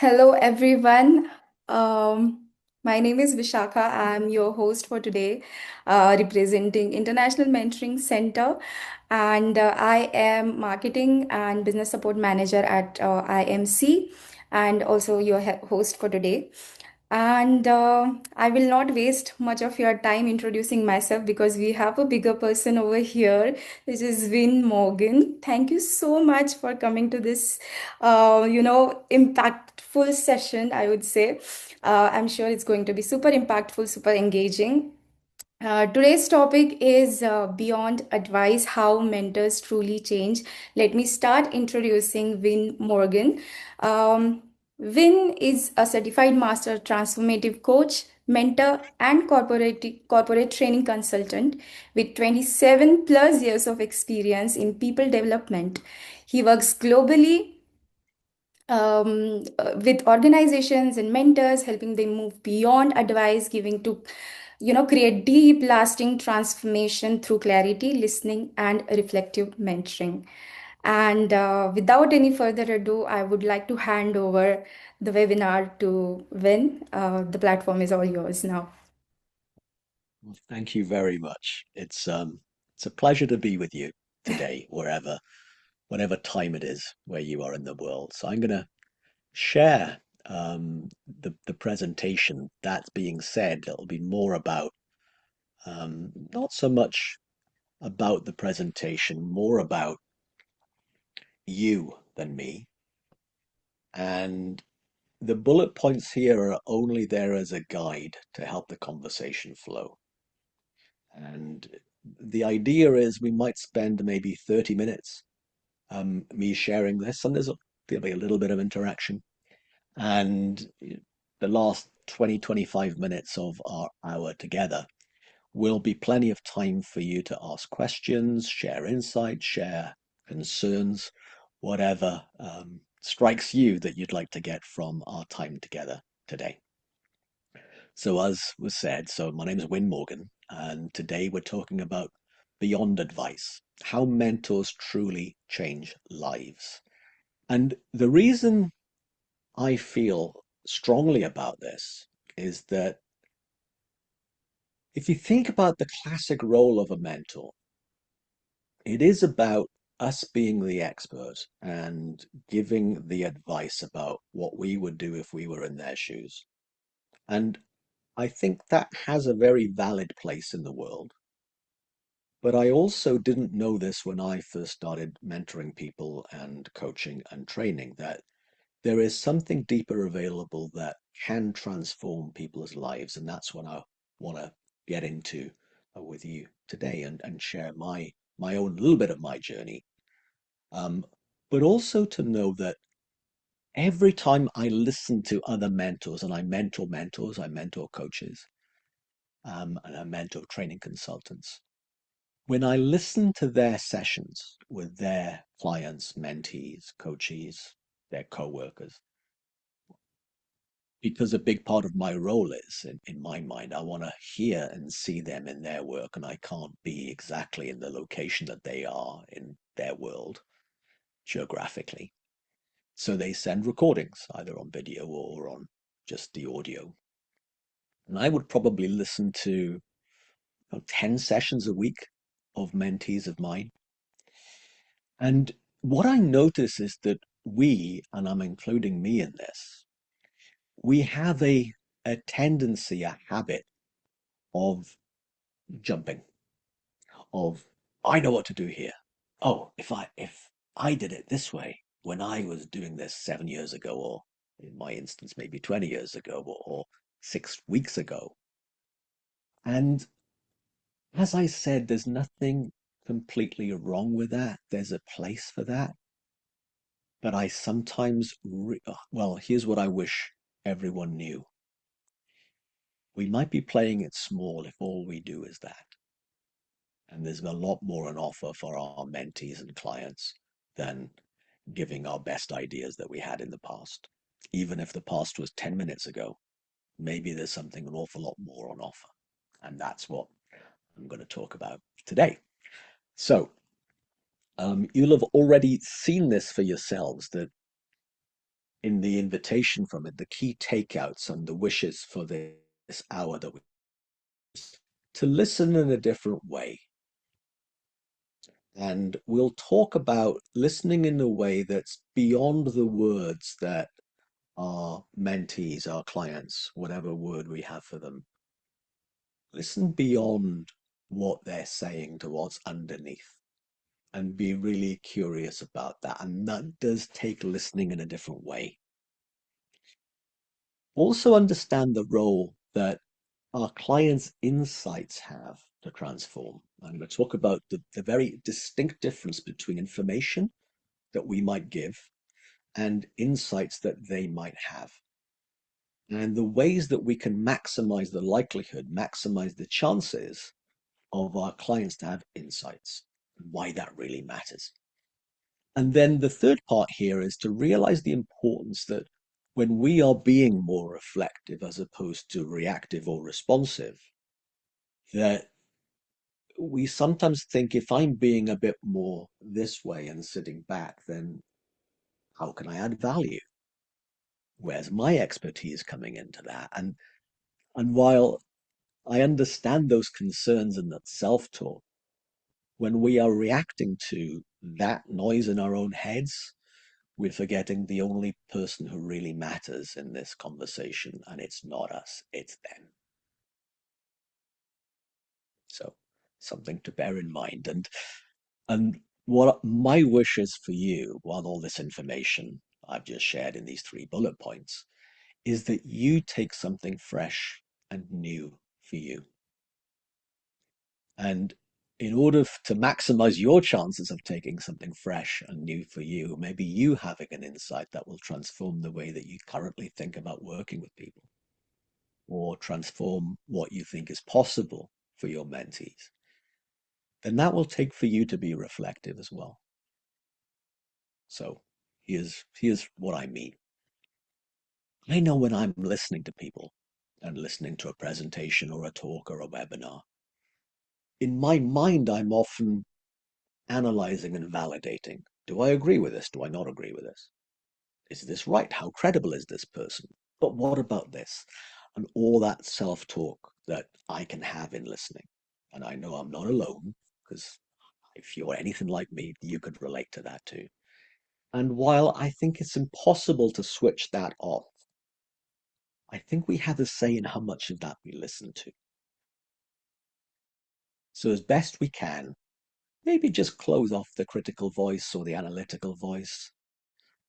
Hello, everyone. Um, my name is Vishakha. I'm your host for today, representing International Mentoring Center, and I am Marketing and Business Support Manager at IMC, and also your host for today. And I will not waste much of your time introducing myself because we have a bigger person over here, which is Vin Morgan. Thank you so much for coming to this, impactful session, I would say. I'm sure it's going to be super impactful, super engaging. Today's topic is Beyond Advice How Mentors Truly Change. Let me start introducing Vin Morgan. Um, Vin is a certified master transformative coach, mentor, and corporate training consultant with 27 plus years of experience in people development. He works globally with organizations and mentors, helping them move beyond advice giving to, create deep, lasting transformation through clarity, listening, and reflective mentoring. And without any further ado, I would like to hand over the webinar to Vin. The platform is all yours now. Well, thank you very much. It's a pleasure to be with you today, whatever time it is where you are in the world. So I'm going to share the presentation. That being said, it'll be more about not so much about the presentation, more about you than me. And the bullet points here are only there as a guide to help the conversation flow. And the idea is we might spend maybe 30 minutes me sharing this, and there'll be a little bit of interaction. And the last 20, 25 minutes of our hour together will be plenty of time for you to ask questions, share insights, share concerns, whatever strikes you that you'd like to get from our time together today. So as was said, so my name is Win Morgan, and today we're talking about beyond advice, how mentors truly change lives. And the reason I feel strongly about this is that if you think about the classic role of a mentor, it is about us being the expert and giving the advice about what we would do if we were in their shoes. And I think that has a very valid place in the world. But I also didn't know this when I first started mentoring people and coaching and training, that there is something deeper available that can transform people's lives. And that's what I want to get into with you today and share my own little bit of my journey. Um, but also to know that every time I listen to other mentors, and I mentor mentors, I mentor coaches, and I mentor training consultants, when I listen to their sessions with their clients, mentees, coaches, their co-workers, because a big part of my role is, in my mind, I want to hear and see them in their work, and I can't be exactly in the location that they are in their world geographically. So they send recordings, either on video or on just the audio. And I would probably listen to 10 sessions a week of mentees of mine. And what I notice is that we, and I'm including me in this, we have a tendency, a habit of jumping, of I know what to do here. Oh, if I did it this way when I was doing this 7 years ago, or in my instance, maybe 20 years ago, or 6 weeks ago. And as I said, there's nothing completely wrong with that. There's a place for that. But I sometimes, well, here's what I wish everyone knew. We might be playing it small if all we do is that. And there's a lot more on offer for our mentees and clients than giving our best ideas that we had in the past. Even if the past was 10 minutes ago, maybe there's something an awful lot more on offer. And that's what I'm going to talk about today. So, you'll have already seen this for yourselves, that in the invitation from it, the key takeouts and the wishes for this hour that we to listen in a different way. And we'll talk about listening in a way that's beyond the words that our mentees, our clients, whatever word we have for them, listen beyond what they're saying to what's underneath and be really curious about that. And that does take listening in a different way. Also understand the role that our clients' insights have to transform. I'm going to talk about the very distinct difference between information that we might give and insights that they might have. And the ways that we can maximize the likelihood, maximize the chances of our clients to have insights, and why that really matters. And then the third part here is to realize the importance that when we are being more reflective as opposed to reactive or responsive, that we sometimes think if I'm being a bit more this way and sitting back, then how can I add value? Where's my expertise coming into that? And while I understand those concerns and that self-talk, when we are reacting to that noise in our own heads, we're forgetting the only person who really matters in this conversation, and it's not us, it's them. So something to bear in mind. And what my wish is for you, while all this information I've just shared in these 3 bullet points, is that you take something fresh and new for you. And in order to maximize your chances of taking something fresh and new for you, maybe you having an insight that will transform the way that you currently think about working with people, or transform what you think is possible for your mentees, then that will take for you to be reflective as well. So here's what I mean. I know when I'm listening to people and listening to a presentation or a talk or a webinar, in my mind, I'm often analyzing and validating. Do I agree with this? Do I not agree with this? Is this right? How credible is this person? But what about this? And all that self-talk that I can have in listening. And I know I'm not alone, because if you're anything like me, you could relate to that too. And while I think it's impossible to switch that off, I think we have a say in how much of that we listen to. So as best we can, maybe just close off the critical voice or the analytical voice,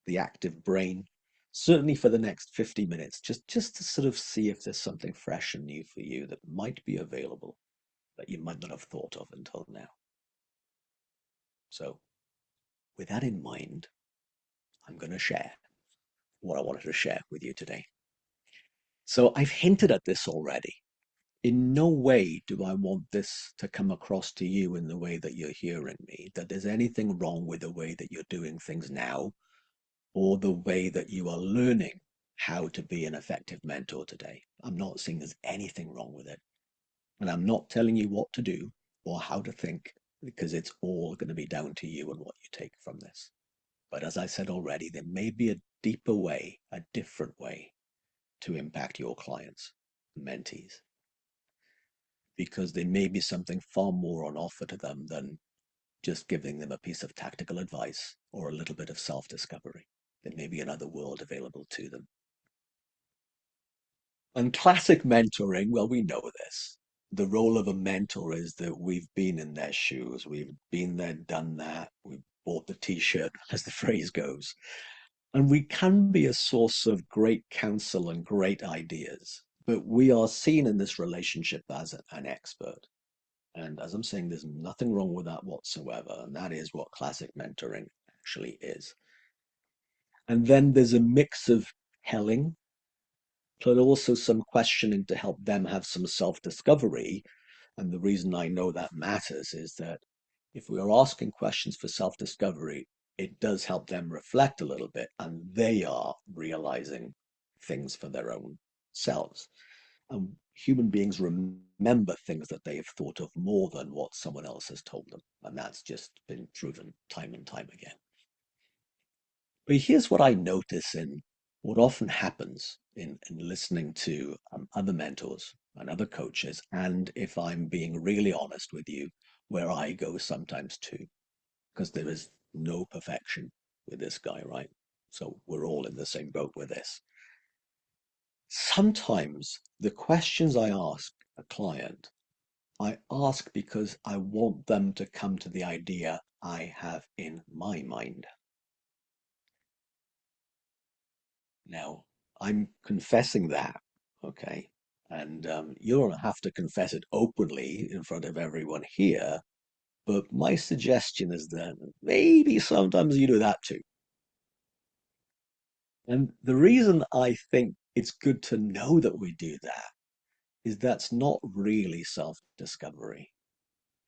the active brain, certainly for the next 50 minutes, just to sort of see if there's something fresh and new for you that might be available that you might not have thought of until now. So with that in mind, I'm going to share what I wanted to share with you today. So I've hinted at this already. In no way do I want this to come across to you in the way that you're hearing me, that there's anything wrong with the way that you're doing things now, or the way that you are learning how to be an effective mentor today. I'm not saying there's anything wrong with it. And I'm not telling you what to do or how to think, because it's all going to be down to you and what you take from this. But as I said already, there may be a deeper way, a different way to impact your clients, mentees, because there may be something far more on offer to them than just giving them a piece of tactical advice or a little bit of self-discovery. There may be another world available to them. And classic mentoring, well, we know this. The role of a mentor is that we've been in their shoes. We've been there, done that. We've bought the t-shirt, as the phrase goes. And we can be a source of great counsel and great ideas. But we are seen in this relationship as an expert. And as I'm saying, there's nothing wrong with that whatsoever. And that is what classic mentoring actually is. And then there's a mix of telling, but also some questioning to help them have some self-discovery. And the reason I know that matters is that if we are asking questions for self-discovery, it does help them reflect a little bit, and they are realizing things for their own selves. And human beings remember things that they have thought of more than what someone else has told them. And that's just been proven time and time again. But here's what I notice in what often happens in listening to other mentors and other coaches, and if I'm being really honest with you, where I go sometimes too, because there is no perfection with this guy, right? So we're all in the same boat with this. Sometimes the questions I ask a client, I ask because I want them to come to the idea I have in my mind. Now, I'm confessing that, okay? And you don't have to confess it openly in front of everyone here, but my suggestion is that maybe sometimes you do that too. And the reason I think it's good to know that we do that is that's not really self-discovery.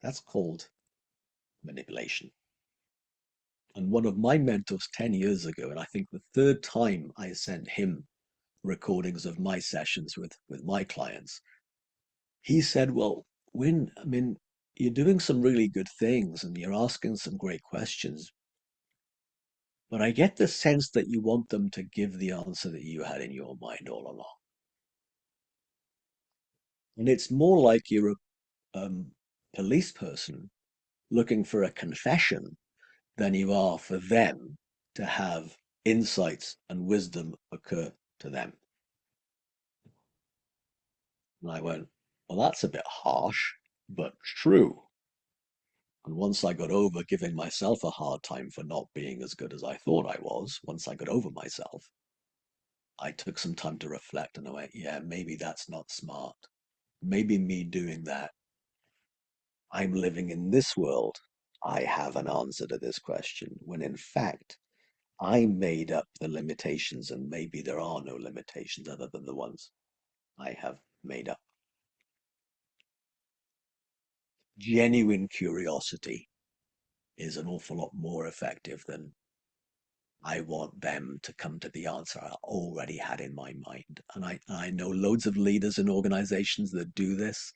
That's called manipulation. And one of my mentors 10 years ago, and I think the third time I sent him recordings of my sessions with my clients, he said, well, Win, I mean, you're doing some really good things and you're asking some great questions, but I get the sense that you want them to give the answer that you had in your mind all along. And it's more like you're a police person looking for a confession than you are for them to have insights and wisdom occur to them. And I went, well, that's a bit harsh, but true. And once I got over giving myself a hard time for not being as good as I thought I was, once I got over myself, I took some time to reflect and I went, yeah, maybe that's not smart. Maybe me doing that, I'm living in this world. I have an answer to this question, when in fact, I made up the limitations and maybe there are no limitations other than the ones I have made up. Genuine curiosity is an awful lot more effective than I want them to come to the answer I already had in my mind. And I know loads of leaders in organizations that do this.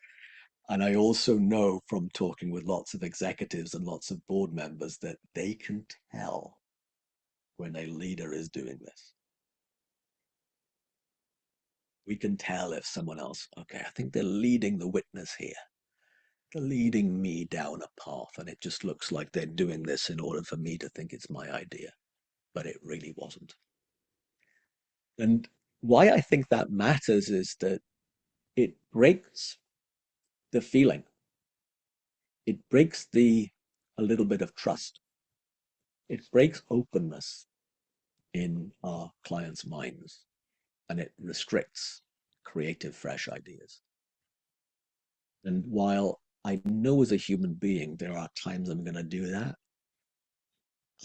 And I also know from talking with lots of executives and lots of board members that they can tell when a leader is doing this. We can tell if someone else, okay, I think they're leading the witness here. They're leading me down a path, and it just looks like they're doing this in order for me to think it's my idea, but it really wasn't. And why I think that matters is that it breaks the feeling. It breaks the a little bit of trust. It breaks openness in our clients' minds, and it restricts creative, fresh ideas. And while I know as a human being there are times I'm going to do that,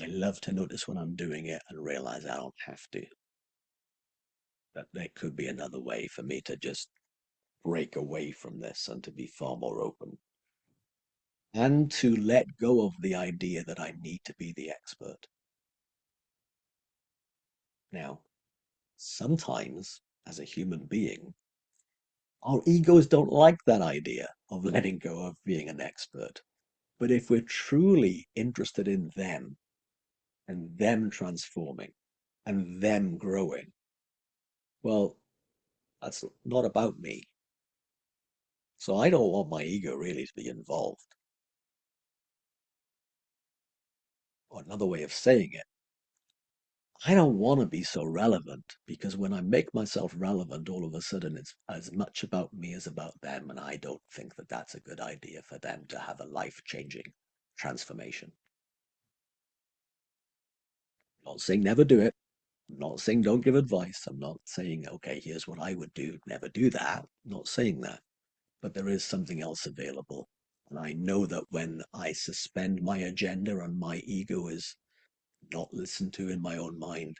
I love to notice when I'm doing it and realize I don't have to. That there could be another way for me to just break away from this and to be far more open and to let go of the idea that I need to be the expert. Now, sometimes as a human being, our egos don't like that idea of letting go of being an expert. But if we're truly interested in them and them transforming and them growing, well, that's not about me. So I don't want my ego really to be involved. Or another way of saying it, I don't want to be so relevant because when I make myself relevant, all of a sudden it's as much about me as about them. And I don't think that that's a good idea for them to have a life-changing transformation. I'm not saying never do it. I'm not saying don't give advice. I'm not saying, okay, here's what I would do. Never do that. I'm not saying that. But there is something else available. And I know that when I suspend my agenda and my ego is not listened to in my own mind,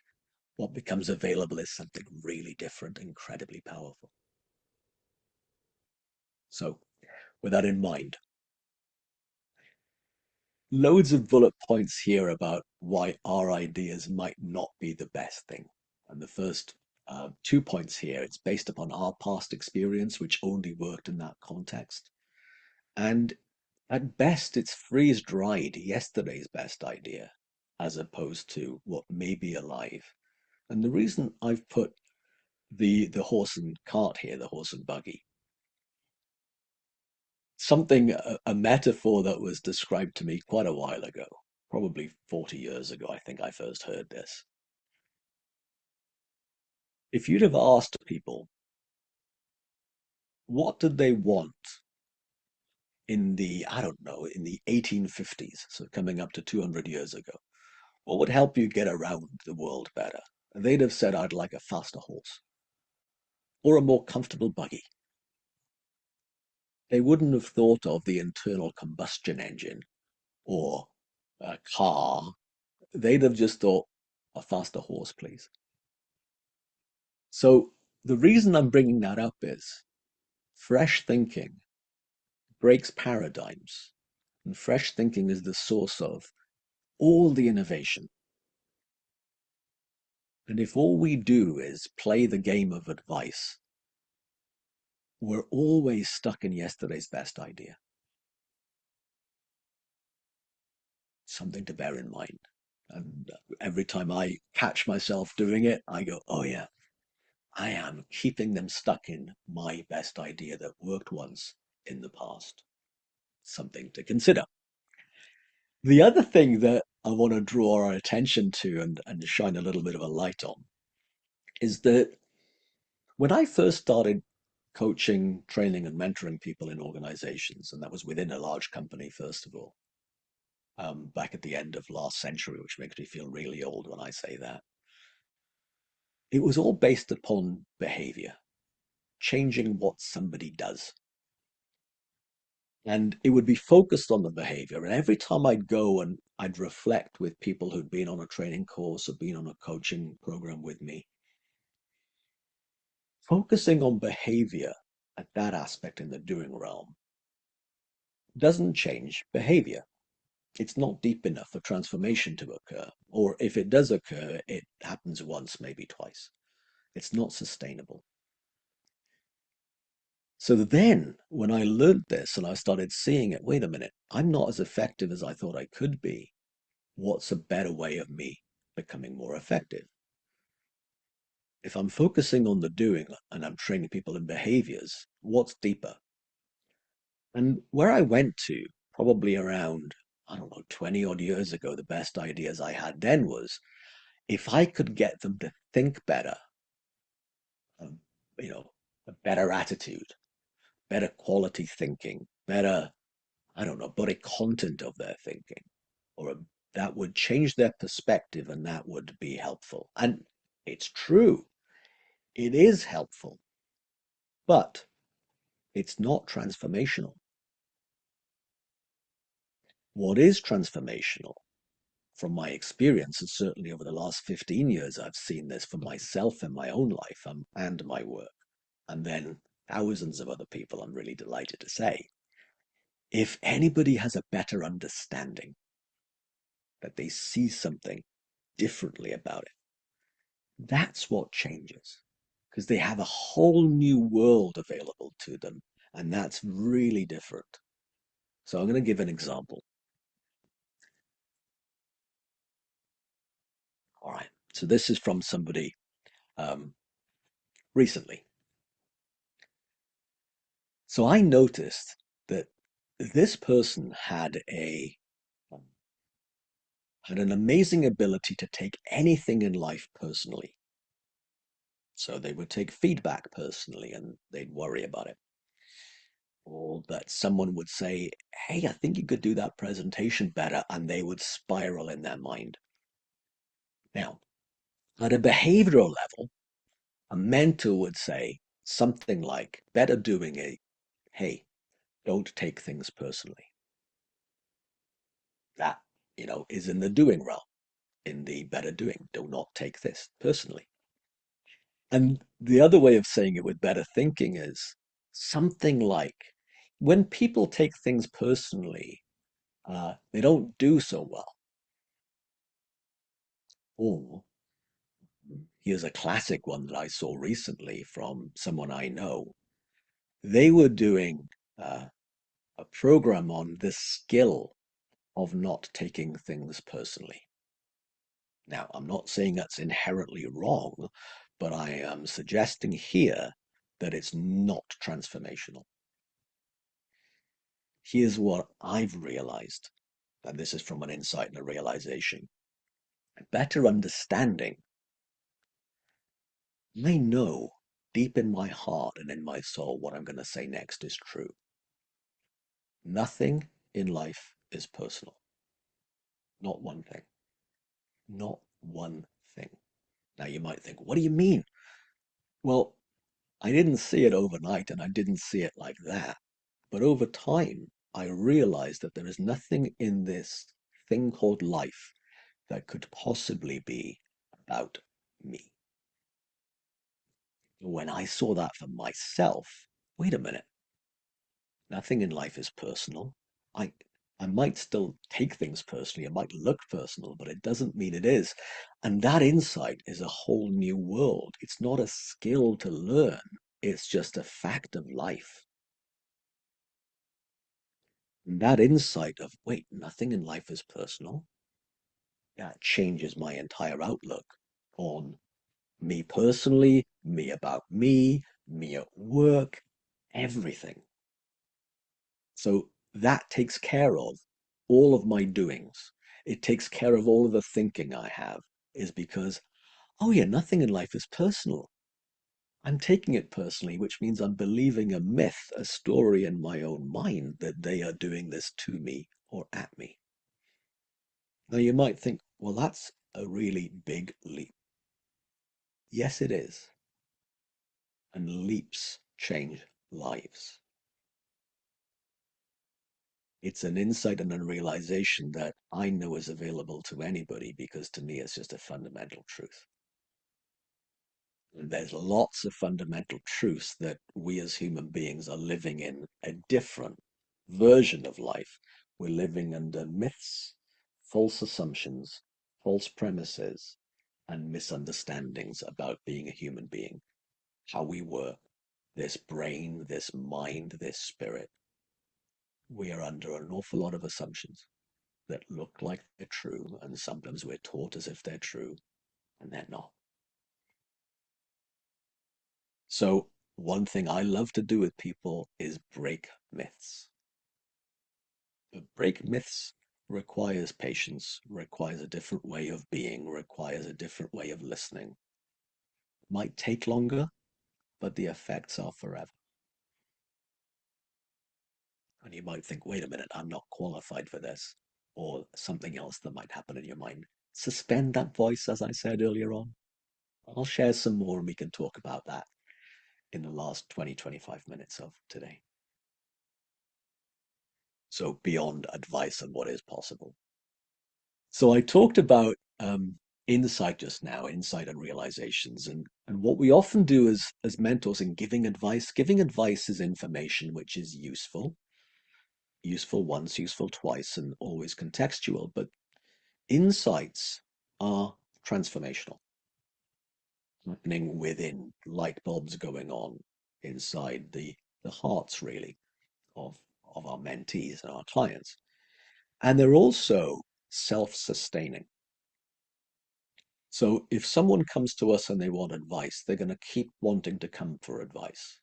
what becomes available is something really different, incredibly powerful. So, with that in mind, loads of bullet points here about why our ideas might not be the best thing. And the first 2 points here, it's based upon our past experience, which only worked in that context. And at best, it's freeze dried yesterday's best idea, as opposed to what may be alive. And the reason I've put the horse and cart here, the horse and buggy, something, a metaphor that was described to me quite a while ago, probably 40 years ago, I think I first heard this. If you'd have asked people what did they want in the, I don't know, in the 1850s, so coming up to 200 years ago, what would help you get around the world better? They'd have said, I'd like a faster horse or a more comfortable buggy. They wouldn't have thought of the internal combustion engine or a car. They'd have just thought, a faster horse, please. So the reason I'm bringing that up is fresh thinking breaks paradigms, and fresh thinking is the source of all the innovation. And if all we do is play the game of advice, we're always stuck in yesterday's best idea. Something to bear in mind. And every time I catch myself doing it, I go, oh yeah, I am keeping them stuck in my best idea that worked once in the past. Something to consider. The other thing that I want to draw our attention to and shine a little bit of a light on is that when I first started coaching, training, and mentoring people in organizations, and that was within a large company, first of all, back at the end of last century, which makes me feel really old when I say that, it was all based upon behavior, changing what somebody does. And it would be focused on the behavior. And every time I'd go and I'd reflect with people who'd been on a training course or been on a coaching program with me, focusing on behavior at that aspect in the doing realm doesn't change behavior. It's not deep enough for transformation to occur. Or if it does occur, it happens once, maybe twice. It's not sustainable. So then, when I learned this and I started seeing it, wait a minute, I'm not as effective as I thought I could be. What's a better way of me becoming more effective? If I'm focusing on the doing and I'm training people in behaviors, what's deeper? And where I went to, probably around, I don't know, 20 odd years ago, the best ideas I had then was if I could get them to think better, um, you know, a better attitude, better quality thinking, better, I don't know, better content of their thinking, or that would change their perspective and that would be helpful. And it's true, it is helpful, but it's not transformational. What is transformational, from my experience, and certainly over the last 15 years, I've seen this for myself in my own life and my work, and then thousands of other people, I'm really delighted to say. If anybody has a better understanding, that they see something differently about it, that's what changes. Because they have a whole new world available to them, and that's really different. So I'm going to give an example. All right. So this is from somebody um, recently. So I noticed that this person had an amazing ability to take anything in life personally. So they would take feedback personally and they'd worry about it. Or that someone would say, hey, I think you could do that presentation better, and they would spiral in their mind. Now, at a behavioral level, a mentor would say something like, better doing a, hey, don't take things personally. That, is in the doing realm, in the better doing. Do not take this personally. And the other way of saying it with better thinking is something like, when people take things personally, they don't do so well. Or here's a classic one that I saw recently from someone I know. They were doing a program on this skill of not taking things personally. Now, I'm not saying that's inherently wrong, but I am suggesting here that it's not transformational. Here's what I've realized, and this is from an insight and a realization. Better understanding, I know deep in my heart and in my soul what I'm going to say next is true. Nothing in life is personal. Not one thing. Not one thing. Now you might think, what do you mean? Well, I didn't see it overnight and I didn't see it like that. But over time, I realized that there is nothing in this thing called life that could possibly be about me. When I saw that for myself, wait a minute, nothing in life is personal. I I might still take things personally, it might look personal, but it doesn't mean it is. And that insight is a whole new world. It's not a skill to learn, it's just a fact of life. And that insight of, wait, nothing in life is personal, that changes my entire outlook on me personally, me about me at work, everything. So that takes care of all of my doings. It takes care of all of the thinking I have, is because, oh yeah, nothing in life is personal. I'm taking it personally, which means I'm believing a myth, a story in my own mind that they are doing this to me or at me. Now you might think, well, that's a really big leap. Yes, it is. And leaps change lives. It's an insight and a realization that I know is available to anybody because to me it's just a fundamental truth. And there's lots of fundamental truths that we as human beings are living in a different version of life. We're living under myths, false assumptions, false premises, and misunderstandings about being a human being, how we work, this brain, this mind, this spirit. We are under an awful lot of assumptions that look like they're true, and sometimes we're taught as if they're true, and they're not. So, one thing I love to do with people is break myths. But break myths requires patience, requires a different way of being, requires a different way of listening. Might take longer, but the effects are forever. And you might think, wait a minute, I'm not qualified for this, or something else that might happen in your mind. Suspend that voice, as I said earlier on. I'll share some more and we can talk about that in the last 20-25 minutes of today. So, beyond advice on what is possible. So, I talked about insight just now, insight and realizations. And what we often do as mentors in giving advice is information which is useful, useful once, useful twice, and always contextual. But insights are transformational, happening within, light bulbs going on inside the hearts, really, of, of our mentees and our clients. And they're also self-sustaining. So if someone comes to us and they want advice, they're going to keep wanting to come for advice.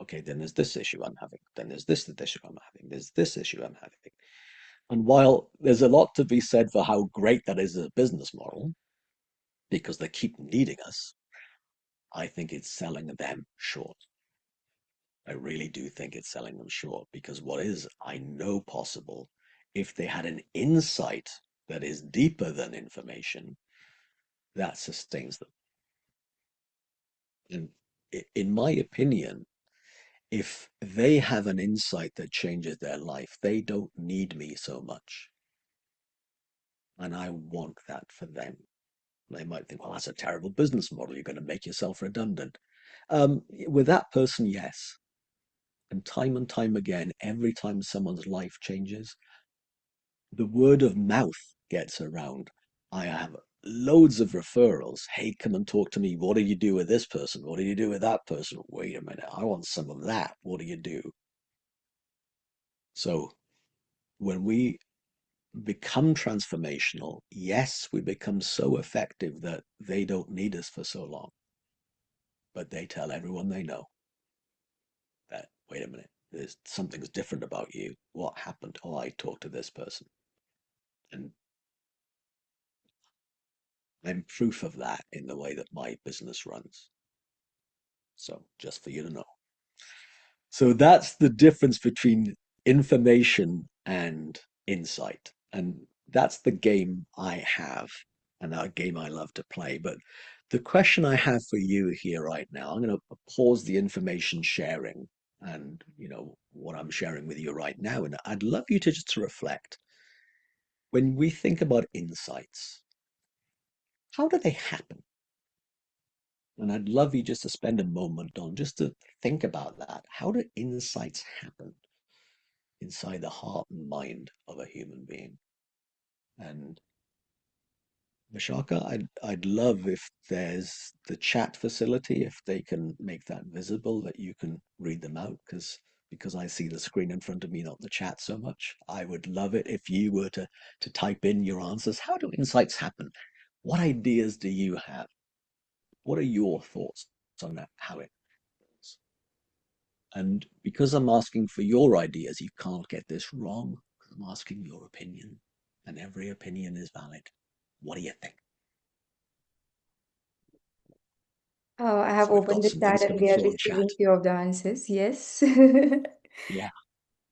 Okay, then there's this issue I'm having. Then there's this issue I'm having. There's this issue I'm having. And while there's a lot to be said for how great that is as a business model, because they keep needing us, I think it's selling them short. I really do think it's selling them short because what is, I know, possible if they had an insight that is deeper than information that sustains them. And in my opinion, if they have an insight that changes their life, they don't need me so much. And I want that for them. They might think, well, that's a terrible business model. You're going to make yourself redundant. With that person, yes. And time again, every time someone's life changes, the word of mouth gets around. I have loads of referrals. Hey, come and talk to me. What do you do with this person? What do you do with that person? Wait a minute, I want some of that. What do you do? So when we become transformational, yes, we become so effective that they don't need us for so long, but they tell everyone they know that, wait a minute, there's something's different about you. What happened? Oh, I talked to this person. And I'm proof of that in the way that my business runs. So just for you to know. So that's the difference between information and insight. And that's the game I have and a game I love to play. But the question I have for you here right now, I'm going to pause the information sharing and, what I'm sharing with you right now. And I'd love you to just to reflect. When we think about insights, how do they happen? And I'd love you just to spend a moment on just to think about that. How do insights happen inside the heart and mind of a human being? And Vishaka, I'd love if there's the chat facility, if they can make that visible, that you can read them out, because I see the screen in front of me, not the chat so much. I would love it if you were to type in your answers. How do insights happen? What ideas do you have? What are your thoughts on that, how it happens? And because I'm asking for your ideas, you can't get this wrong, because I'm asking your opinion, and every opinion is valid. What do you think? I have So we've opened got the some chat things and coming we are through on chat. receiving few of the answers. Yes. Yeah.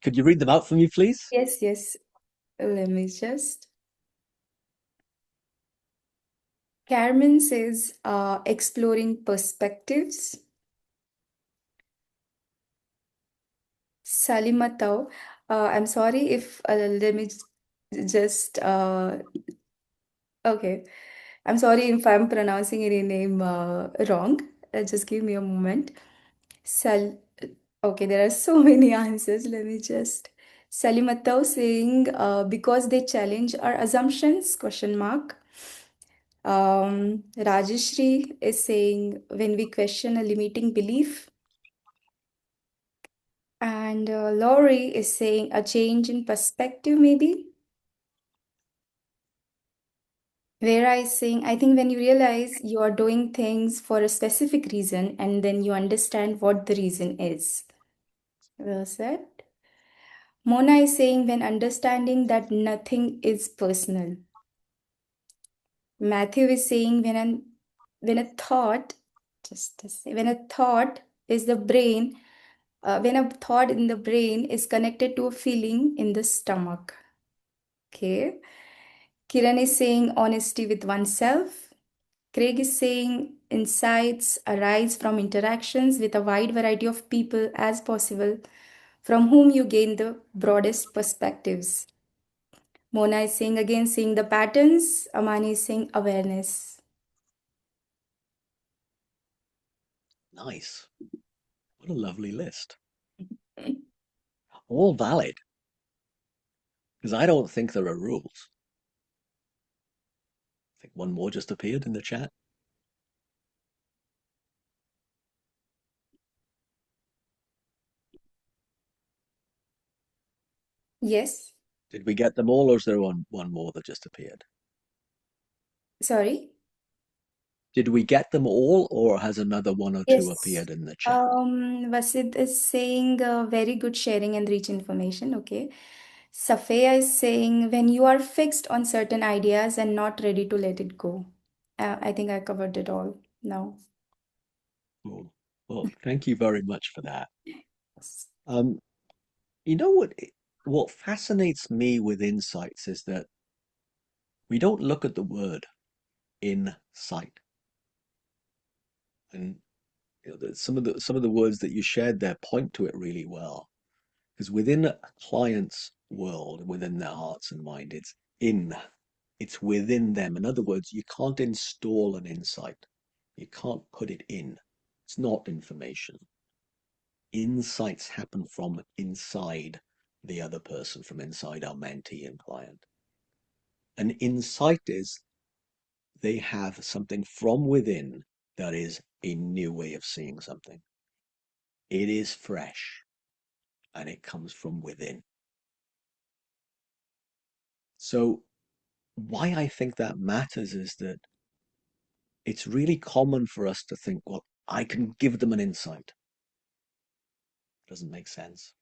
Could you read them out for me, please? Yes, yes. Let me just. Carmen says, exploring perspectives. Salimatau. I'm sorry if let me just okay. I'm sorry if I'm pronouncing any name wrong. Just give me a moment. Sal. Okay, there are so many answers. Let me just. Salimatau saying because they challenge our assumptions? Question mark. Rajeshri is saying when we question a limiting belief. And Laurie is saying a change in perspective, maybe. Vera is saying, I think when you realize you are doing things for a specific reason and then you understand what the reason is. Well said. Mona is saying, when understanding that nothing is personal. Matthew is saying, when a thought, just to say, when a thought is the brain, when a thought in the brain is connected to a feeling in the stomach. Okay. Kiran is saying honesty with oneself. Craig is saying insights arise from interactions with a wide variety of people as possible, from whom you gain the broadest perspectives. Mona is saying again, seeing the patterns. Amani is saying awareness. Nice. What a lovely list. All valid, because I don't think there are rules. I think one more just appeared in the chat. Yes. Did we get them all, or is there one more that just appeared? Sorry. Did we get them all, or has another one or two Yes. appeared in the chat? Vasid is saying very good sharing and rich information. Okay. Safia is saying when you are fixed on certain ideas and not ready to let it go. I think I covered it all now. Oh, well, thank you very much for that. Um, you know what fascinates me with insights is that we don't look at the word insight. And some of the words that you shared there point to it really well. Because within a client's world, within their hearts and mind, it's within them. In other words, you can't install an insight. You can't put it in. It's not information. Insights happen from inside the other person, from inside our mentee and client. An insight is they have something from within that is a new way of seeing something. It is fresh and it comes from within. So, why I think that matters is that it's really common for us to think, well, I can give them an insight. Doesn't make sense.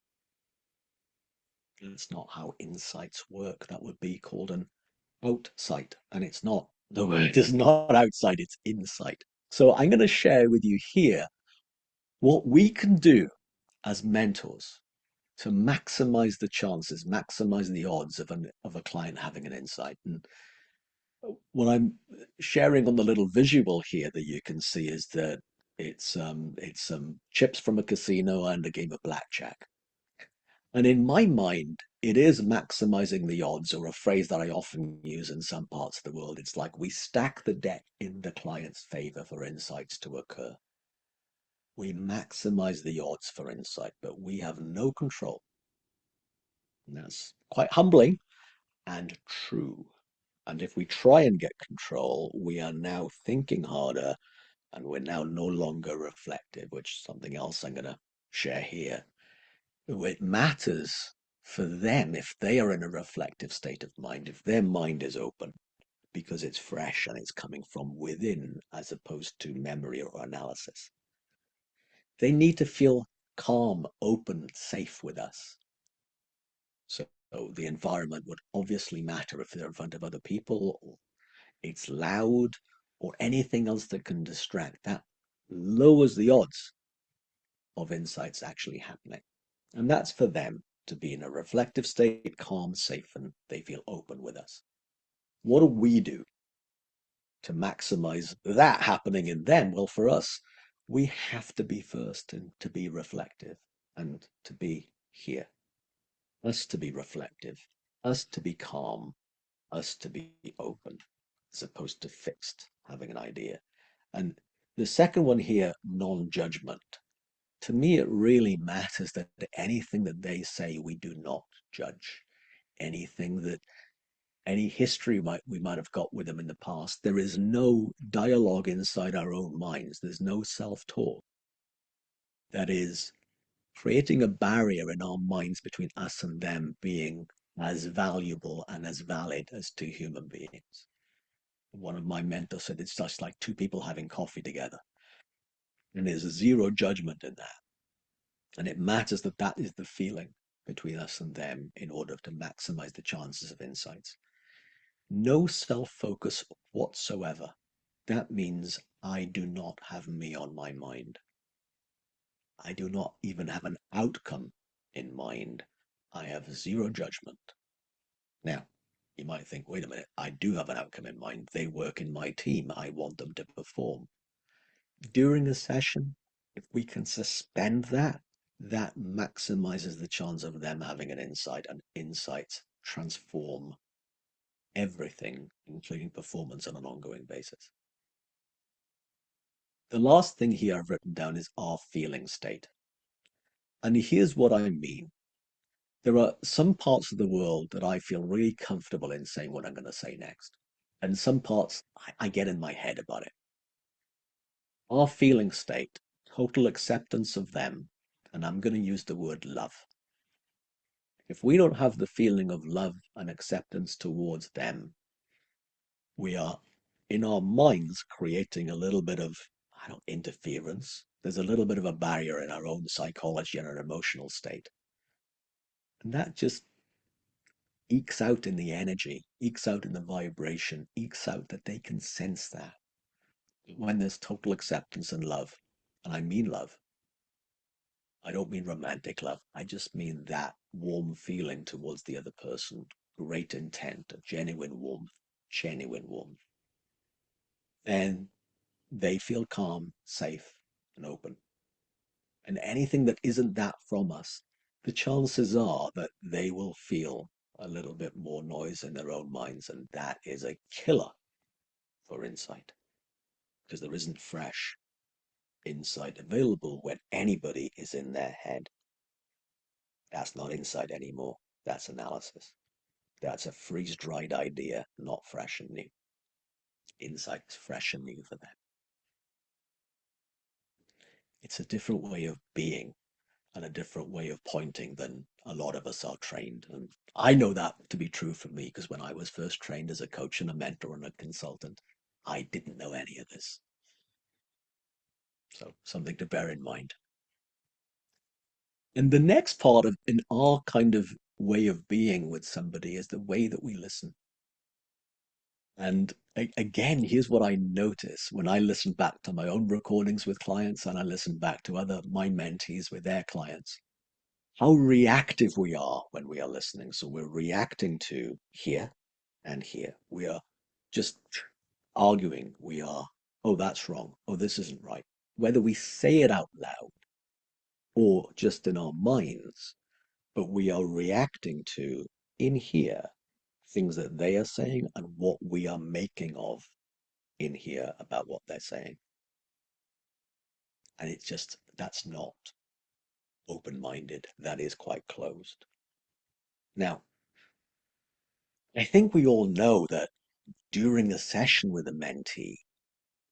That's not how insights work. That would be called an outsight, and it's not. The word is not outside, it's insight. So I'm going to share with you here what we can do as mentors to maximize the chances, maximize the odds of a client having an insight. And what I'm sharing on the little visual here that you can see is that it's some chips from a casino and a game of blackjack. And in my mind, it is maximizing the odds, or a phrase that I often use in some parts of the world. It's like we stack the deck in the client's favor for insights to occur. We maximize the odds for insight, but we have no control. And that's quite humbling and true. And if we try and get control, we are now thinking harder and we're now no longer reflective, which is something else I'm going to share here. It matters for them if they are in a reflective state of mind, if their mind is open because it's fresh and it's coming from within as opposed to memory or analysis. They need to feel calm, open, safe with us. So the environment would obviously matter if they're in front of other people, or it's loud, or anything else that can distract. That lowers the odds of insights actually happening. And that's for them to be in a reflective state, calm, safe, and they feel open with us. What do we do to maximize that happening in them? Well, for us, we have to be first and to be reflective and to be here. Us to be reflective, us to be calm, us to be open, as opposed to fixed, having an idea. And the second one here, non-judgment. To me, it really matters that anything that they say, we do not judge. Anything that any history we might have got with them in the past, there is no dialogue inside our own minds. There's no self-talk that is creating a barrier in our minds between us and them being as valuable and as valid as two human beings. One of my mentors said it's just like two people having coffee together, and there's zero judgment in that. And it matters that that is the feeling between us and them in order to maximize the chances of insights. No self-focus whatsoever. That means I do not have me on my mind. I do not even have an outcome in mind. I have zero judgment. Now, you might think, wait a minute, I do have an outcome in mind. They work in my team. I want them to perform. During a session, if we can suspend that, that maximizes the chance of them having an insight, and insights transform everything, including performance on an ongoing basis. The last thing here I've written down is our feeling state. And here's what I mean. There are some parts of the world that I feel really comfortable in saying what I'm going to say next. And some parts I get in my head about it. Our feeling state, total acceptance of them, and I'm going to use the word love. If we don't have the feeling of love and acceptance towards them, we are in our minds creating a little bit of, I don't, interference. There's a little bit of a barrier in our own psychology and our emotional state. And that just ekes out in the energy, ekes out in the vibration, ekes out that they can sense that when there's total acceptance and love. And I mean love. I don't mean romantic love. I just mean that warm feeling towards the other person, great intent, a genuine warmth, genuine warmth. And they feel calm, safe, and open. And anything that isn't that from us, the chances are that they will feel a little bit more noise in their own minds. And that is a killer for insight because there isn't fresh insight available when anybody is in their head. That's not insight anymore. That's analysis. That's a freeze-dried idea, not fresh and new. Insight's fresh and new for them. It's a different way of being and a different way of pointing than a lot of us are trained. And I know that to be true for me because when I was first trained as a coach and a mentor and a consultant, I didn't know any of this. So something to bear in mind. And the next part of in our kind of way of being with somebody is the way that we listen. And again, here's what I notice when I listen back to my own recordings with clients and I listen back to other my mentees with their clients, how reactive we are when we are listening. So we're reacting to here and here. We are just arguing. We are, oh, that's wrong. Oh, this isn't right. Whether we say it out loud or just in our minds, but we are reacting to in here things that they are saying and what we are making of in here about what they're saying. And it's just, that's not open minded. That is quite closed. Now, I think we all know that during a session with a mentee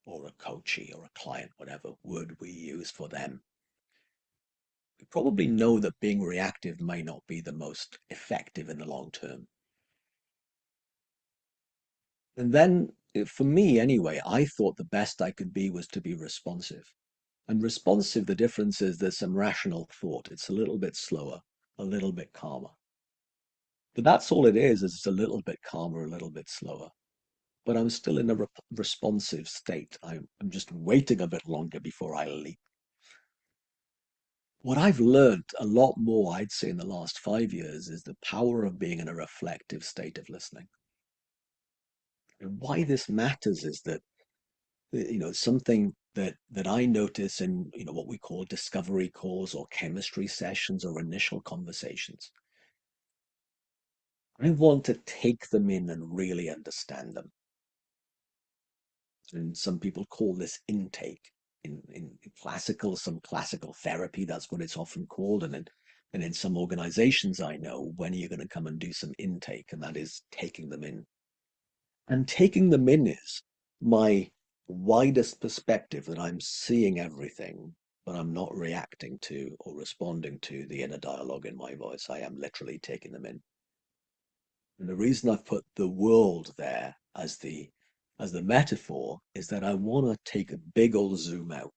or a coachee or a client, whatever word we use for them, we probably know that being reactive may not be the most effective in the long term. And then, for me anyway, I thought the best I could be was to be responsive. And responsive, the difference is there's some rational thought. It's a little bit slower, a little bit calmer. But that's all it is it's a little bit calmer, a little bit slower. But I'm still in a responsive state. I'm just waiting a bit longer before I leap. What I've learned a lot more, I'd say, in the last 5 years is the power of being in a reflective state of listening. And why this matters is that, something that I notice in, what we call discovery calls or chemistry sessions or initial conversations. I want to take them in and really understand them. And some people call this intake. In some classical therapy, that's what it's often called. And in some organizations I know, when are you going to come and do some intake? And that is taking them in. And taking them in is my widest perspective that I'm seeing everything, but I'm not reacting to or responding to the inner dialogue in my voice. I am literally taking them in. And the reason I've put the world there as the metaphor is that I want to take a big old zoom out.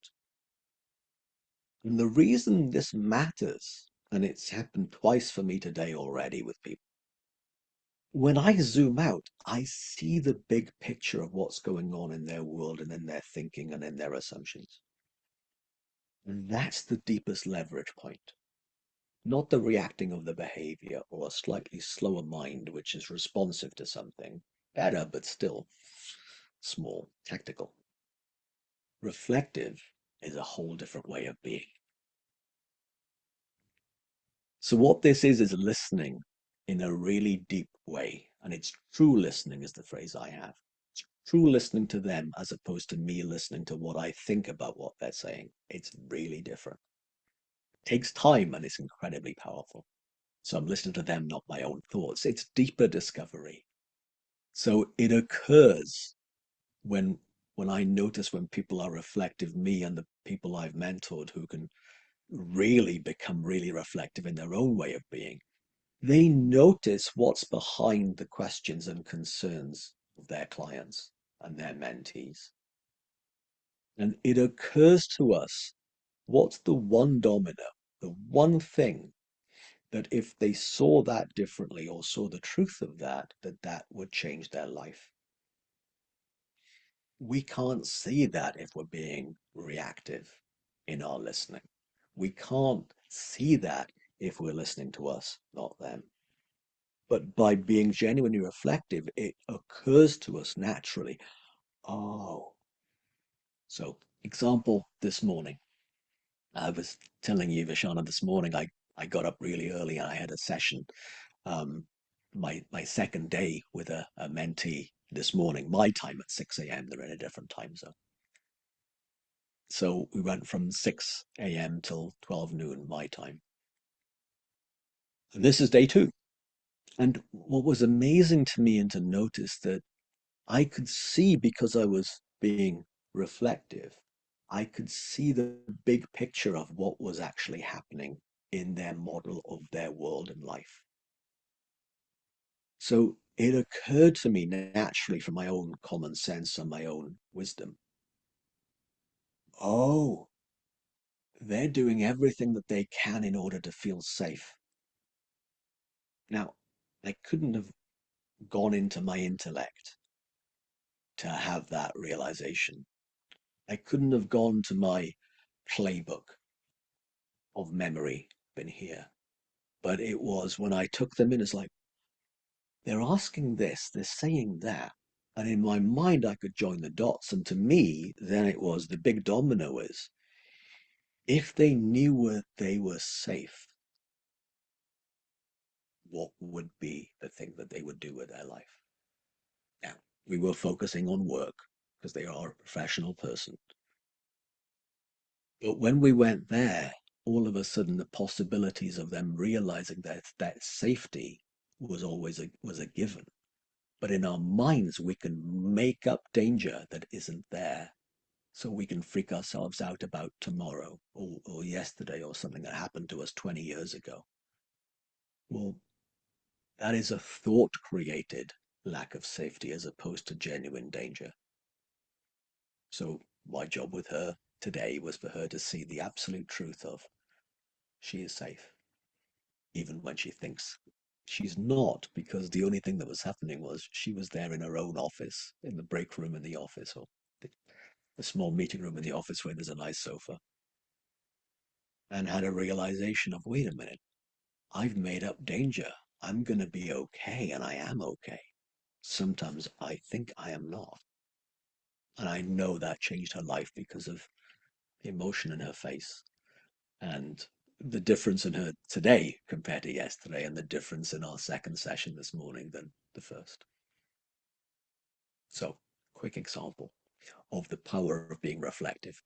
And the reason this matters, and it's happened twice for me today already with people, when I zoom out, I see the big picture of what's going on in their world and in their thinking and in their assumptions. And that's the deepest leverage point, not the reacting of the behavior or a slightly slower mind, which is responsive to something better, but still small, tactical. Reflective is a whole different way of being. So what this is listening in a really deep way. And it's true listening is the phrase I have. It's true listening to them as opposed to me listening to what I think about what they're saying. It's really different. It takes time and it's incredibly powerful. So I'm listening to them, not my own thoughts. It's deeper discovery. So it occurs when when I notice when people are reflective, me and the people I've mentored who can really become really reflective in their own way of being, they notice what's behind the questions and concerns of their clients and their mentees. And it occurs to us what's the one domino, the one thing that if they saw that differently or saw the truth of that, that would change their life. We can't see that if we're being reactive in our listening. We can't see that if we're listening to us, not them. But by being genuinely reflective, it occurs to us naturally. Oh, so example this morning. I was telling you, Vishana, this morning I got up really early and I had a session, um, my second day with a mentee this morning, my time at 6 a.m. They're in a different time zone. So we went from 6 a.m. till 12 noon my time. And this is day two. And what was amazing to me and to notice that I could see because I was being reflective, I could see the big picture of what was actually happening in their model of their world and life. So it occurred to me naturally from my own common sense and my own wisdom. Oh, they're doing everything that they can in order to feel safe. Now, I couldn't have gone into my intellect to have that realization. I couldn't have gone to my playbook of memory, been here. But it was when I took them in, it's like, they're asking this, they're saying that. And in my mind, I could join the dots. And to me, then it was the big domino is if they knew where they were safe, what would be the thing that they would do with their life? Now, we were focusing on work because they are a professional person. But when we went there, all of a sudden the possibilities of them realizing that safety was always was a given. But in our minds, we can make up danger that isn't there. So we can freak ourselves out about tomorrow or yesterday or something that happened to us 20 years ago. Well, that is a thought created lack of safety as opposed to genuine danger. So my job with her today was for her to see the absolute truth of she is safe, even when she thinks she's not, because the only thing that was happening was she was there in her own office, in the break room in the office, or the small meeting room in the office where there's a nice sofa, and had a realization of, wait a minute, I've made up danger. I'm going to be okay, and I am okay. Sometimes I think I am not. And I know that changed her life because of the emotion in her face and the difference in her today compared to yesterday, and the difference in our second session this morning than the first. So, quick example of the power of being reflective.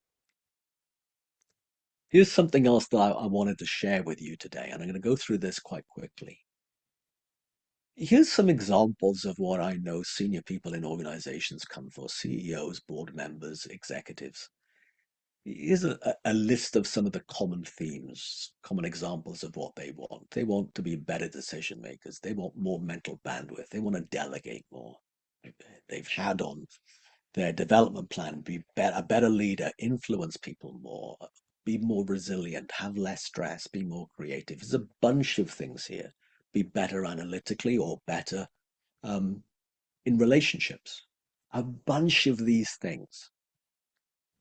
Here's something else that I wanted to share with you today, and I'm going to go through this quite quickly. Here's some examples of what I know senior people in organizations come for: CEOs, board members, executives. Here's a list of some of the common themes, common examples of what they want. They want to be better decision makers. They want more mental bandwidth. They want to delegate more. They've had on their development plan, a better leader, influence people more, be more resilient, have less stress, be more creative. There's a bunch of things here. Be better analytically or better um, in relationships. A bunch of these things.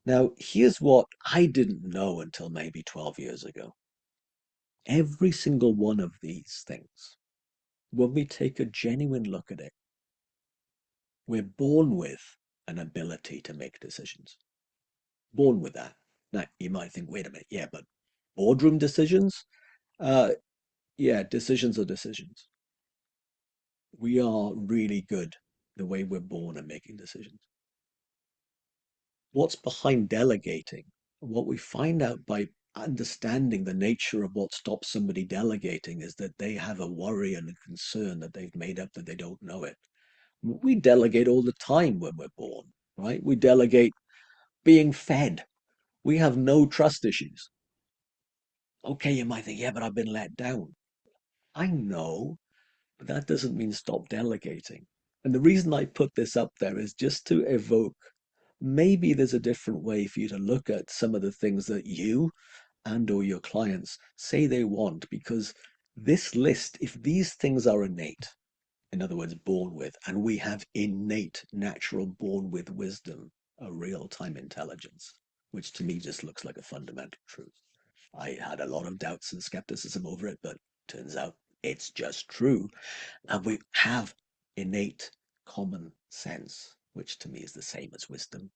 Now, here's what I didn't know until maybe 12 years ago. Every single one of these things, when we take a genuine look at it, we're born with an ability to make decisions. Born with that. Now, you might think, wait a minute, yeah, but boardroom decisions? Uh, yeah, decisions are decisions. We are really good the way we're born at making decisions. What's behind delegating? What we find out by understanding the nature of what stops somebody delegating is that they have a worry and a concern that they've made up that they don't know it. We delegate all the time when we're born, right? We delegate being fed. We have no trust issues. Okay, you might think, yeah, but I've been let down. I know, but that doesn't mean stop delegating. And the reason I put this up there is just to evoke maybe there's a different way for you to look at some of the things that you and or your clients say they want, because this list, if these things are innate, in other words, born with, and we have innate, natural, born with wisdom, a real-time intelligence, which to me just looks like a fundamental truth. I had a lot of doubts and skepticism over it, but turns out it's just true. And we have innate common sense, which to me is the same as wisdom,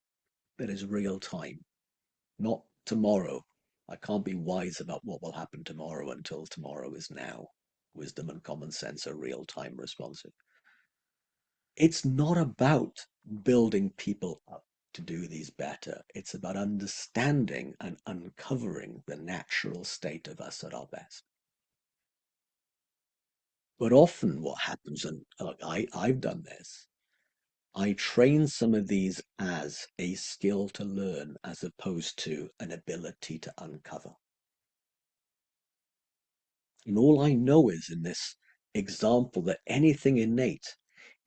that is real time, not tomorrow. I can't be wise about what will happen tomorrow until tomorrow is now. Wisdom and common sense are real time responsive. It's not about building people up to do these better. It's about understanding and uncovering the natural state of us at our best. But often what happens, and look, I've done this, I train some of these as a skill to learn as opposed to an ability to uncover. And all I know is in this example that anything innate,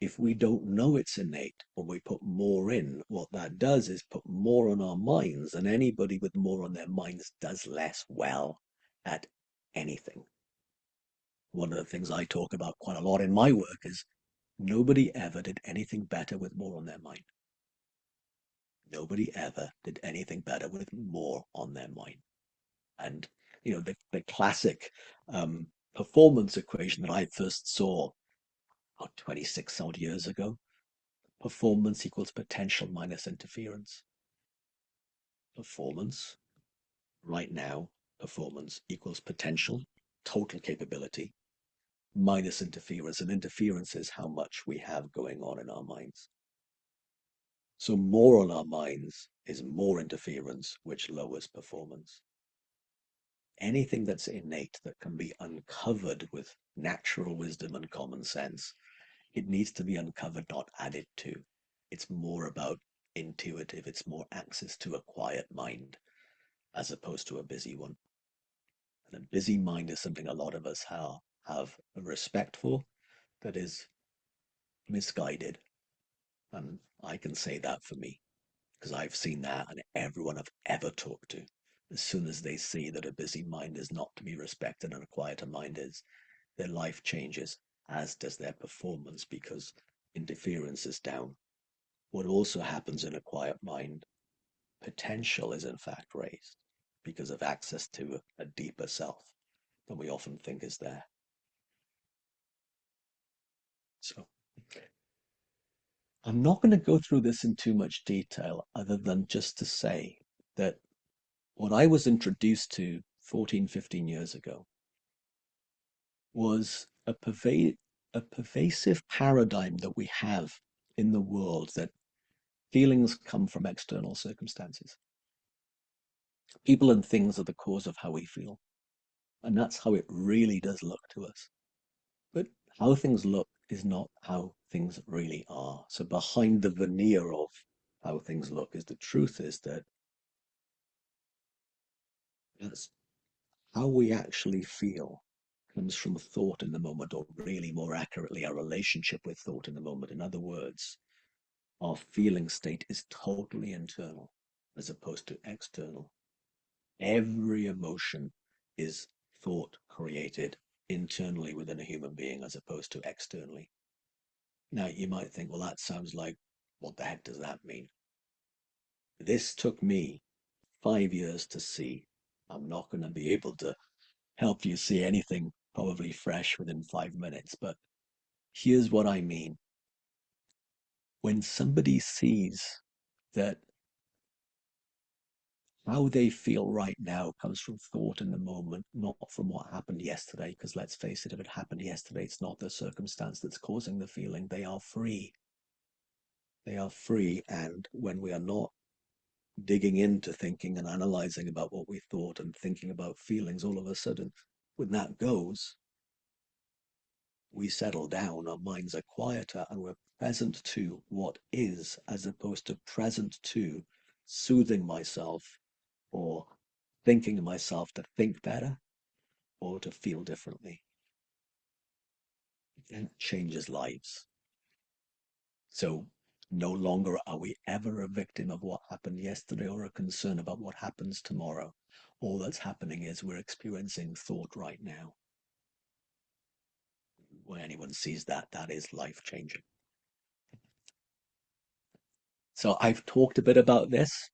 if we don't know it's innate, or we put more in, what that does is put more on our minds, and anybody with more on their minds does less well at anything. One of the things I talk about quite a lot in my work is nobody ever did anything better with more on their mind. Nobody ever did anything better with more on their mind. And the classic performance equation that I first saw 26 odd years ago, performance equals potential minus interference. Performance right now, performance equals potential, total capability, minus interference. And interference is how much we have going on in our minds. So more on our minds is more interference, which lowers performance. Anything that's innate that can be uncovered with natural wisdom and common sense, it needs to be uncovered, not added to. It's more about intuitive, it's more access to a quiet mind as opposed to a busy one. And a busy mind is something a lot of us have a respect for that is misguided. And I can say that for me, because I've seen that, and everyone I've ever talked to, as soon as they see that a busy mind is not to be respected and a quieter mind is, their life changes, as does their performance, because interference is down. What also happens in a quiet mind, potential is in fact raised because of access to a deeper self than we often think is there. So I'm not going to go through this in too much detail other than just to say that what I was introduced to 14, 15 years ago was a pervasive paradigm that we have in the world that feelings come from external circumstances. People and things are the cause of how we feel. And that's how it really does look to us. But how things look is not how things really are. So behind the veneer of how things look is the truth is that that's how we actually feel comes from thought in the moment, or really more accurately, our relationship with thought in the moment. In other words, our feeling state is totally internal as opposed to external. Every emotion is thought created internally within a human being as opposed to externally. Now, you might think, well, that sounds like, what the heck does that mean? This took me 5 years to see. I'm not going to be able to help you see anything probably fresh within 5 minutes, but here's what I mean. When somebody sees that how they feel right now comes from thought in the moment, not from what happened yesterday, because let's face it, if it happened yesterday, it's not the circumstance that's causing the feeling. They are free. They are free. And when we are not digging into thinking and analyzing about what we thought and thinking about feelings, all of a sudden, when that goes, we settle down, our minds are quieter, and we're present to what is, as opposed to present to soothing myself or thinking of myself to think better or to feel differently. It changes lives. So no longer are we ever a victim of what happened yesterday or a concern about what happens tomorrow. All that's happening is we're experiencing thought right now. When anyone sees that, that is life changing. So I've talked a bit about this.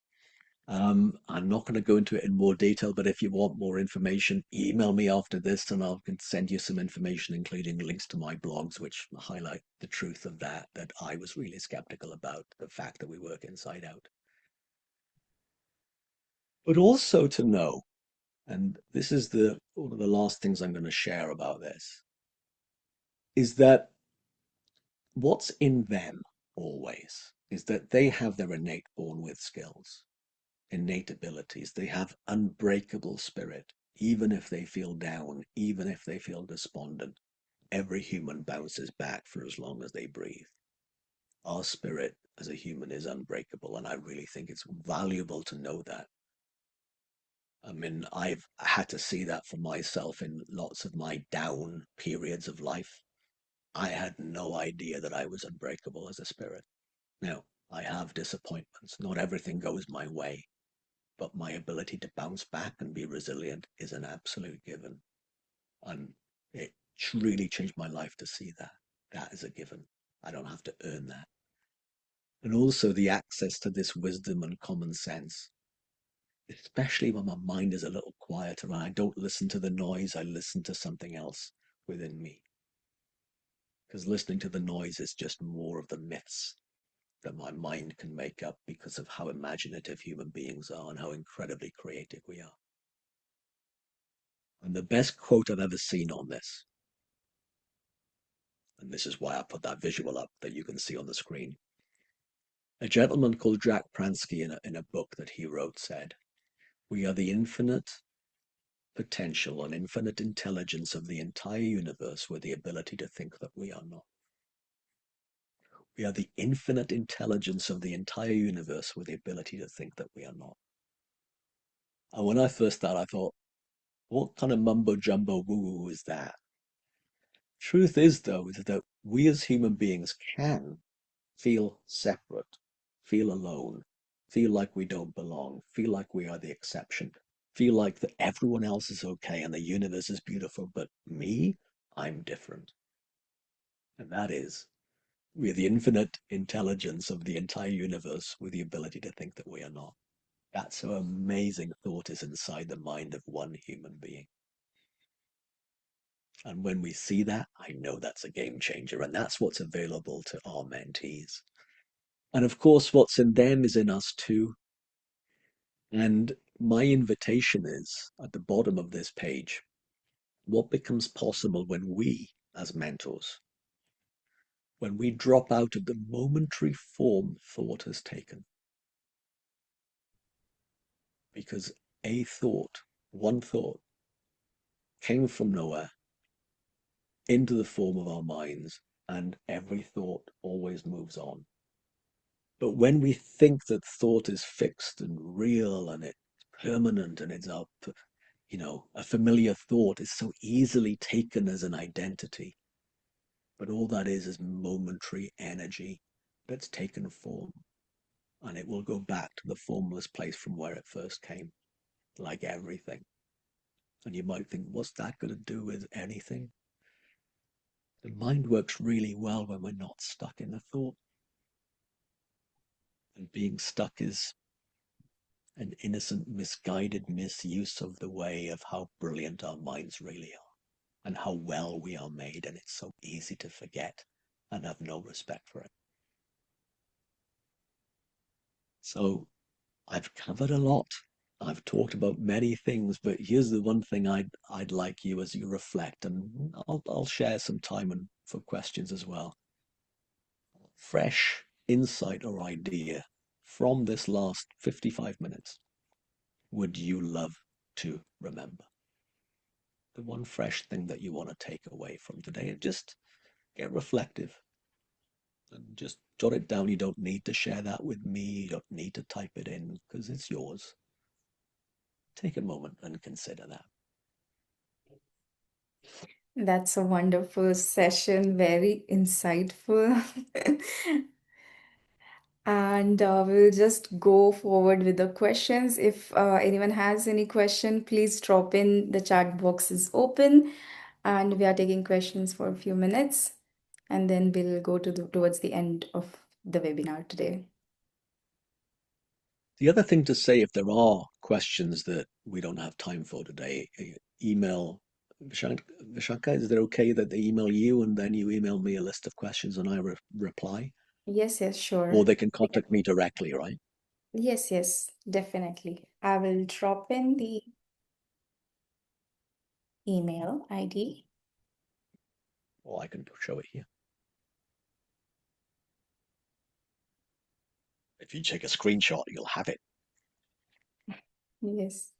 I'm not going to go into it in more detail, but if you want more information, email me after this and I can send you some information, including links to my blogs, which highlight the truth of that I was really skeptical about the fact that we work inside out. But also to know, and this is one of the last things I'm going to share about this, is that what's in them always is that they have their innate born with skills, innate abilities. They have unbreakable spirit. Even if they feel down, even if they feel despondent, every human bounces back for as long as they breathe. Our spirit as a human is unbreakable, and I really think it's valuable to know that. I mean, I've had to see that for myself in lots of my down periods of life. I had no idea that I was unbreakable as a spirit. Now, I have disappointments. Not everything goes my way, but my ability to bounce back and be resilient is an absolute given. And it really changed my life to see that. That is a given. I don't have to earn that. And also the access to this wisdom and common sense, especially when my mind is a little quieter and I don't listen to the noise, I listen to something else within me. Because listening to the noise is just more of the myths that my mind can make up because of how imaginative human beings are and how incredibly creative we are. And the best quote I've ever seen on this, and this is why I put that visual up that you can see on the screen. A gentleman called Jack Pransky in a book that he wrote said, "We are the infinite potential and infinite intelligence of the entire universe with the ability to think that we are not. We are the infinite intelligence of the entire universe with the ability to think that we are not." And when I first started, I thought, what kind of mumbo jumbo woo woo is that? Truth is, though, is that we as human beings can feel separate, feel alone, feel like we don't belong, feel like we are the exception, feel like that everyone else is okay and the universe is beautiful, but me, I'm different. And that is, we are the infinite intelligence of the entire universe with the ability to think that we are not. That's how amazing thought is inside the mind of one human being. And when we see that, I know that's a game changer. And that's what's available to our mentees. And of course, what's in them is in us too. And my invitation is at the bottom of this page, what becomes possible when we, as mentors, when we drop out of the momentary form thought has taken. Because a thought, one thought, came from nowhere into the form of our minds, and every thought always moves on. But when we think that thought is fixed and real and it's permanent and it's a familiar thought is so easily taken as an identity. But all that is momentary energy that's taken form. And it will go back to the formless place from where it first came, like everything. And you might think, what's that going to do with anything? The mind works really well when we're not stuck in a thought. And being stuck is an innocent, misguided misuse of the way of how brilliant our minds really are and how well we are made. And it's so easy to forget and have no respect for it. So I've covered a lot. I've talked about many things, but here's the one thing I'd like you as you reflect, and I'll share some time for questions as well. Fresh insight or idea from this last 55 minutes would you love to remember? The one fresh thing that you want to take away from today, and just get reflective and just jot it down. You don't need to share that with me. You don't need to type it in because it's yours. Take a moment and consider that. That's a wonderful session, very insightful. And we'll just go forward with the questions. If anyone has any question, please drop in. The chat box is open, and we are taking questions for a few minutes, and then we'll go towards the end of the webinar today. The other thing to say, if there are questions that we don't have time for today, email Vishanka. Is it okay that they email you and then you email me a list of questions and I reply? Yes, yes, Or sure. they can contact me directly, right? Yes, yes, definitely. I will drop in the email ID. Or I can show it here. If you take a screenshot, you'll have it. Yes.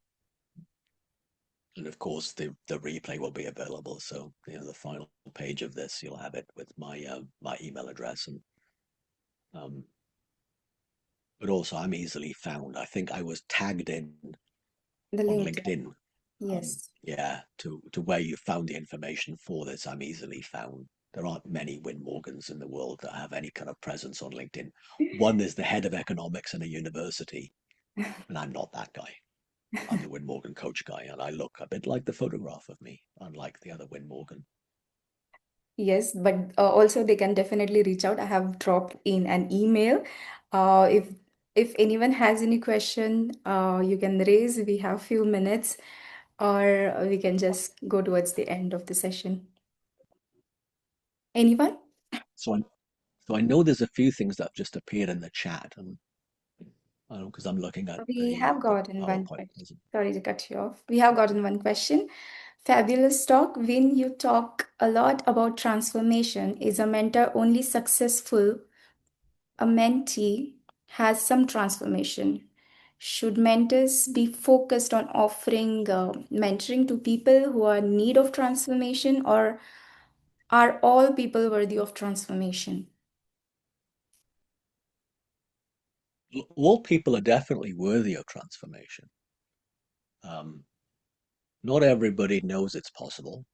And of course, the replay will be available. So, the final page of this, you'll have it with my email address. And but also, I'm easily found. I think I was tagged in The on LinkedIn. LinkedIn. Yes. Yeah, to where you found the information for this, I'm easily found. There aren't many Win Morgans in the world that have any kind of presence on LinkedIn. One is the head of economics in a university, and I'm not that guy. I'm the Win Morgan coach guy, and I look a bit like the photograph of me, unlike the other Win Morgan. Yes, but also they can definitely reach out. I have dropped in an email. If anyone has any question, you can raise. We have few minutes, or we can just go towards the end of the session. Anyone? So I know there's a few things that have just appeared in the chat, and I know because I'm looking at We the have gotten one PowerPoint question. present. Sorry to cut you off. We have gotten one question. Fabulous talk. When you talk a lot about transformation, is a mentor only successful? A mentee has some transformation. Should mentors be focused on offering mentoring to people who are in need of transformation, or are all people worthy of transformation? All people are definitely worthy of transformation. Um, Not everybody knows it's possible.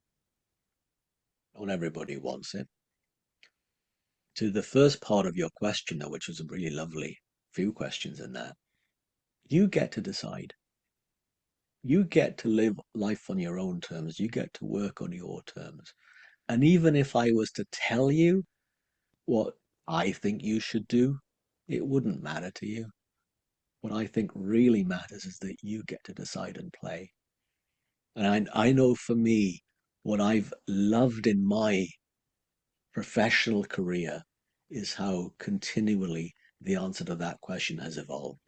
Not everybody wants it. To the first part of your question, though, which was a really lovely few questions in there, you get to decide. You get to live life on your own terms. You get to work on your terms. And even if I was to tell you what I think you should do, it wouldn't matter to you. What I think really matters is that you get to decide and play. And I know for me, what I've loved in my professional career is how continually the answer to that question has evolved.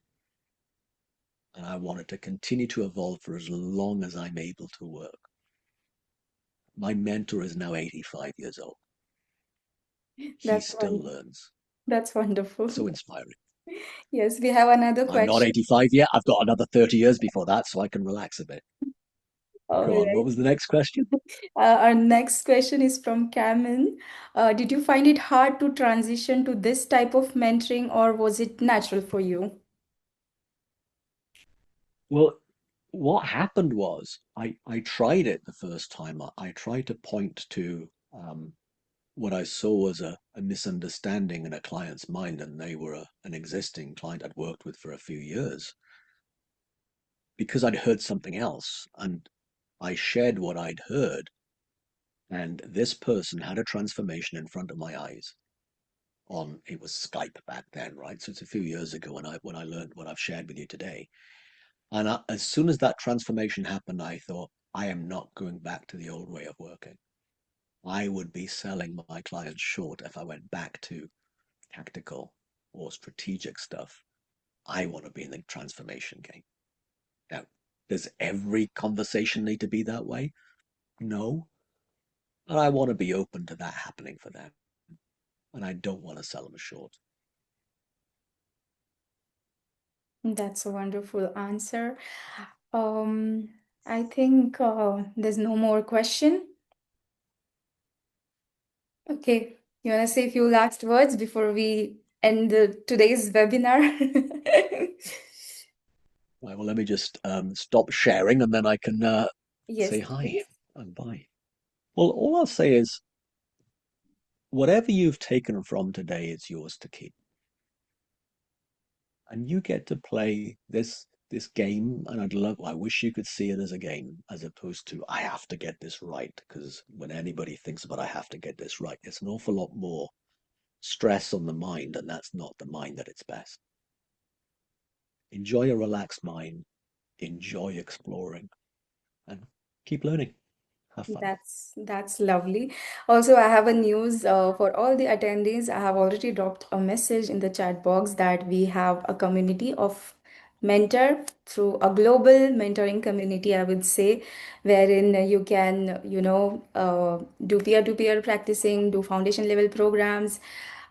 And I want it to continue to evolve for as long as I'm able to work. My mentor is now 85 years old. He That's still one. learns. That's wonderful. So inspiring. Yes, we have another I'm not question. 85 yet. I've got another 30 years before that, so I can relax a bit. All Go on. What right. was the next question? Our next question is from Cameron. Did you find it hard to transition to this type of mentoring, or was it natural for you? Well, what happened was I tried it the first time. I tried to point to what I saw as a misunderstanding in a client's mind, and they were an existing client I'd worked with for a few years because I'd heard something else. And I shared what I'd heard, and this person had a transformation in front of my eyes. On it was Skype back then, right? So it's a few years ago when I learned what I've shared with you today. And as soon as that transformation happened, I thought, I am not going back to the old way of working. I would be selling my clients short if I went back to tactical or strategic stuff. I want to be in the transformation game. Now, does every conversation need to be that way? No. But I want to be open to that happening for them. And I don't want to sell them short. That's a wonderful answer. Um, I think there's no more question. Okay, you want to say a few last words before we end today's webinar? Right, well, let me just stop sharing and then I can Yes, say hi please. and bye. Well, all I'll say is whatever you've taken from today is yours to keep. And you get to play this game. And I wish you could see it as a game as opposed to I have to get this right. Because when anybody thinks about I have to get this right, it's an awful lot more stress on the mind, and that's not the mind at its best. Enjoy a relaxed mind, enjoy exploring, and keep learning. Have fun. That's lovely. Also, I have a news for all the attendees. I have already dropped a message in the chat box that we have a community of mentor through a global mentoring community, I would say, wherein you can, do peer-to-peer practicing, do foundation level programs.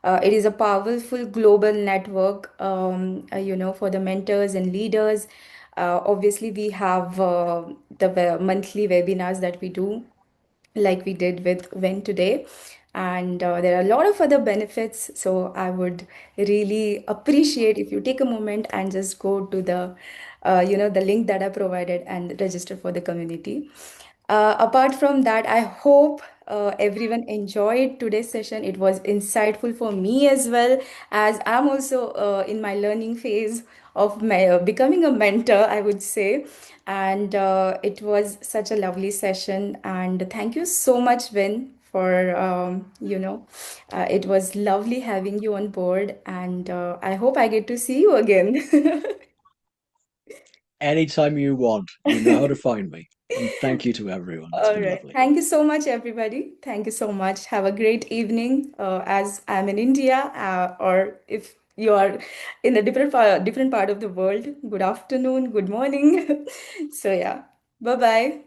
It is a powerful global network, for the mentors and leaders. Obviously, we have the monthly webinars that we do, like we did with Win today. And there are a lot of other benefits. So I would really appreciate if you take a moment and just go to the the link that I provided and register for the community. Apart from that, I hope everyone enjoyed today's session. It was insightful for me as well, as I'm also in my learning phase of becoming a mentor, I would say. And it was such a lovely session. And thank you so much, Vin, for, it was lovely having you on board. And I hope I get to see you again. Anytime you want, you know how to find me. And thank you to everyone. It's All been right. lovely. Thank you so much, everybody. Thank you so much. Have a great evening. As I'm in India, or if you are in a different part of the world, good afternoon, good morning. So yeah, bye bye.